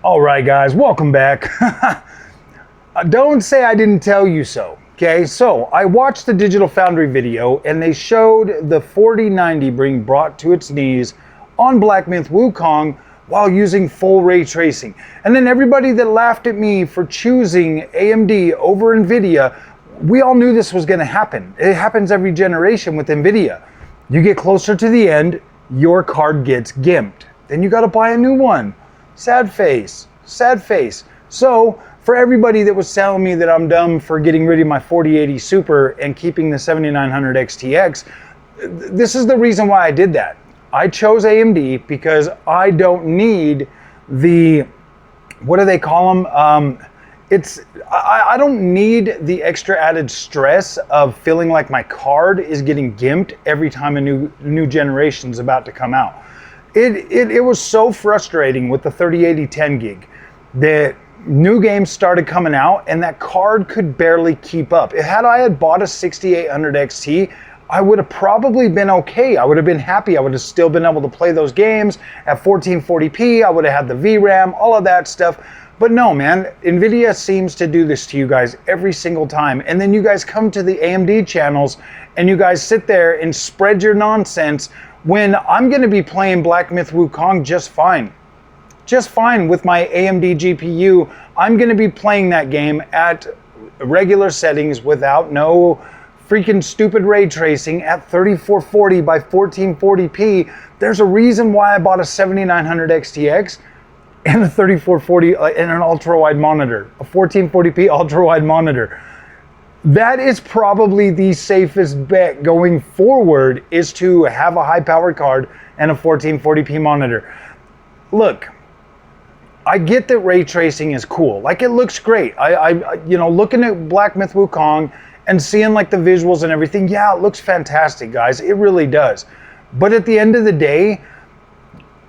All right, guys, welcome back. Don't say I didn't tell you so. Okay, so I watched the Digital Foundry video and they showed the 4090 being brought to its knees on Black Myth Wukong while using full ray tracing. And then everybody that laughed at me for choosing AMD over Nvidia, we all knew this was going to happen. It happens every generation with Nvidia. You get closer to the end, your card gets gimped. Then you got to buy a new one. Sad face, sad face. So for everybody that was telling me that I'm dumb for getting rid of my 4080 Super and keeping the 7900 XTX, this is the reason why I did that. I chose AMD because I don't need the, what do they call them? I don't need the extra added stress of feeling like my card is getting gimped every time a new generation's about to come out. It was so frustrating with the 3080 10 gig that new games started coming out and that card could barely keep up. Had I bought a 6800 XT, I would have probably been okay. I would have been happy. I would have still been able to play those games at 1440p. I would have had the VRAM, all of that stuff. But no, man, Nvidia seems to do this to you guys every single time. And then you guys come to the AMD channels and you guys sit there and spread your nonsense when I'm going to be playing Black Myth Wukong just fine. Just fine with my AMD GPU. I'm going to be playing that game at regular settings without no freaking stupid ray tracing at 3440 by 1440p. There's a reason why I bought a 7900 XTX and a 3440 and an ultra-wide monitor, a 1440p ultra-wide monitor. That is probably the safest bet going forward, is to have a high-powered card and a 1440p monitor. Look, I get that ray tracing is cool. Like, it looks great. You know, looking at Black Myth Wukong and seeing like the visuals and everything, yeah, it looks fantastic, guys. It really does. But at the end of the day,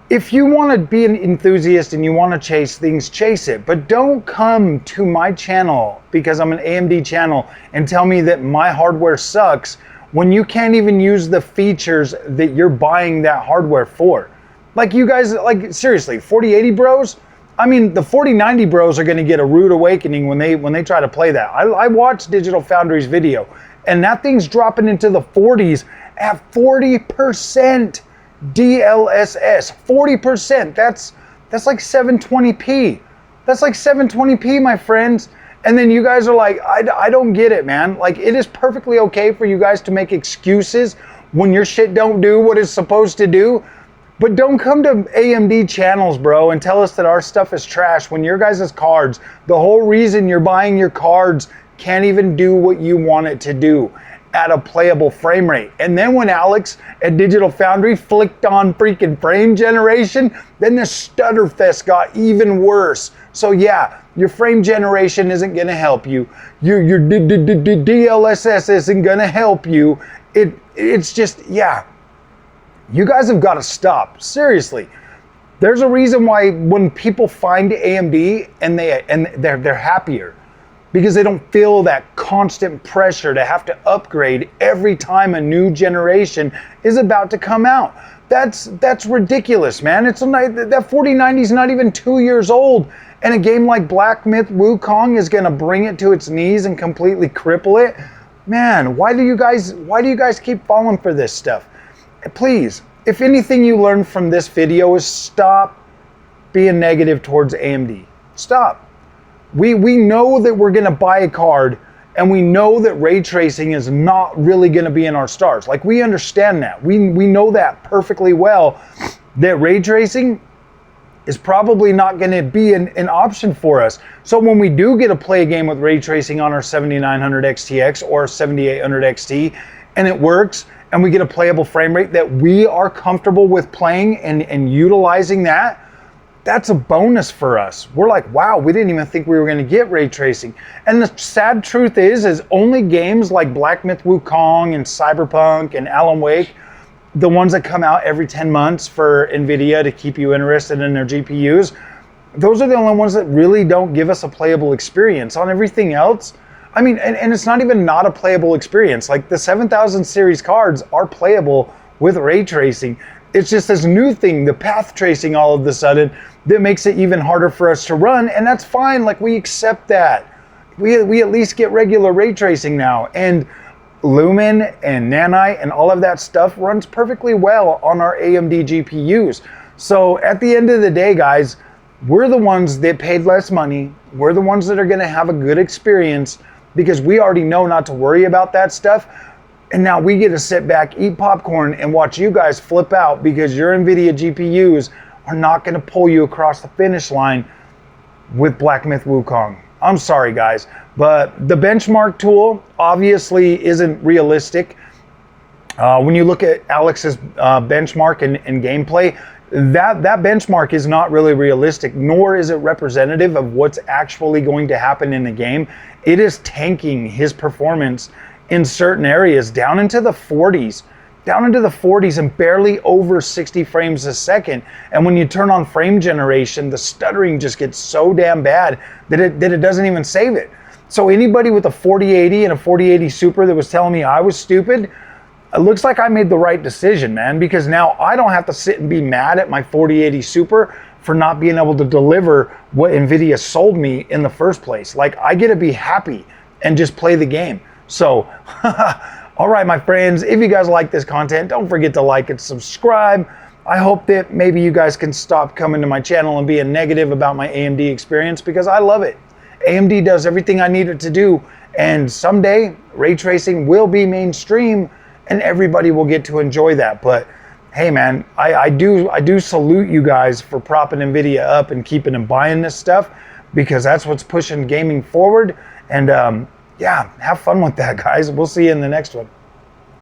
if you want to be an enthusiast and you want to chase things, chase it. But don't come to my channel because I'm an AMD channel and tell me that my hardware sucks when you can't even use the features that you're buying that hardware for. Like, you guys, like, seriously, 4080 bros? I mean, the 4090 bros are going to get a rude awakening when they try to play that. I watched Digital Foundry's video and that thing's dropping into the 40s at 40%. DLSS, 40%. That's like 720p. That's like 720p, my friends. And then you guys are like, I don't get it, man. Like, it is perfectly okay for you guys to make excuses when your shit don't do what it's supposed to do. But don't come to AMD channels, bro, and tell us that our stuff is trash when your guys' cards, the whole reason you're buying your cards, can't even do what you want it to do at a playable frame rate. And then when Alex at Digital Foundry flicked on freaking frame generation, then the stutter fest got even worse. So yeah, your frame generation isn't gonna help you. Your DLSS isn't gonna help you. It's just, yeah. You guys have got to stop. Seriously. There's a reason why when people find AMD and they're happier, because they don't feel that constant pressure to have to upgrade every time a new generation is about to come out. That's ridiculous, man. That 4090 is not even 2 years old, and a game like Black Myth Wukong is gonna bring it to its knees and completely cripple it. Man, why do you guys keep falling for this stuff? Please, if anything you learned from this video is stop being negative towards AMD. Stop. We know that we're going to buy a card and we know that ray tracing is not really going to be in our stars. Like, we understand that. We know that perfectly well, that ray tracing is probably not going to be an option for us. So when we do get to play a game with ray tracing on our 7900 XTX or 7800 XT and it works and we get a playable frame rate that we are comfortable with playing and utilizing that's a bonus for us. We're like, wow, we didn't even think we were gonna get ray tracing. And the sad truth is only games like Black Myth Wukong and Cyberpunk and Alan Wake, the ones that come out every 10 months for Nvidia to keep you interested in their GPUs, those are the only ones that really don't give us a playable experience. On everything else, I mean, and it's not even not a playable experience. Like, the 7000 series cards are playable with ray tracing. It's just this new thing, the path tracing all of a sudden, that makes it even harder for us to run, and that's fine. Like, we accept that. We at least get regular ray tracing now, and Lumen and Nanite and all of that stuff runs perfectly well on our AMD GPUs. So at the end of the day, guys, we're the ones that paid less money. We're the ones that are gonna have a good experience because we already know not to worry about that stuff. And now we get to sit back, eat popcorn, and watch you guys flip out because your Nvidia GPUs are not gonna pull you across the finish line with Black Myth Wukong. I'm sorry, guys, but the benchmark tool obviously isn't realistic. When you look at Alex's benchmark and gameplay, that benchmark is not really realistic, nor is it representative of what's actually going to happen in the game. It is tanking his performance in certain areas down into the 40s. And barely over 60 frames a second. And when you turn on frame generation, the stuttering just gets so damn bad that it doesn't even save it. So anybody with a 4080 and a 4080 Super that was telling me I was stupid, it looks like I made the right decision, man, because now I don't have to sit and be mad at my 4080 Super for not being able to deliver what Nvidia sold me in the first place. Like, I get to be happy and just play the game. So, all right, my friends, if you guys like this content, don't forget to like and subscribe. I hope that maybe you guys can stop coming to my channel and being negative about my AMD experience because I love it. AMD does everything I need it to do, and someday ray tracing will be mainstream and everybody will get to enjoy that. But hey, man, I do salute you guys for propping Nvidia up and keeping them buying this stuff because that's what's pushing gaming forward. And yeah, have fun with that, guys. We'll see you in the next one.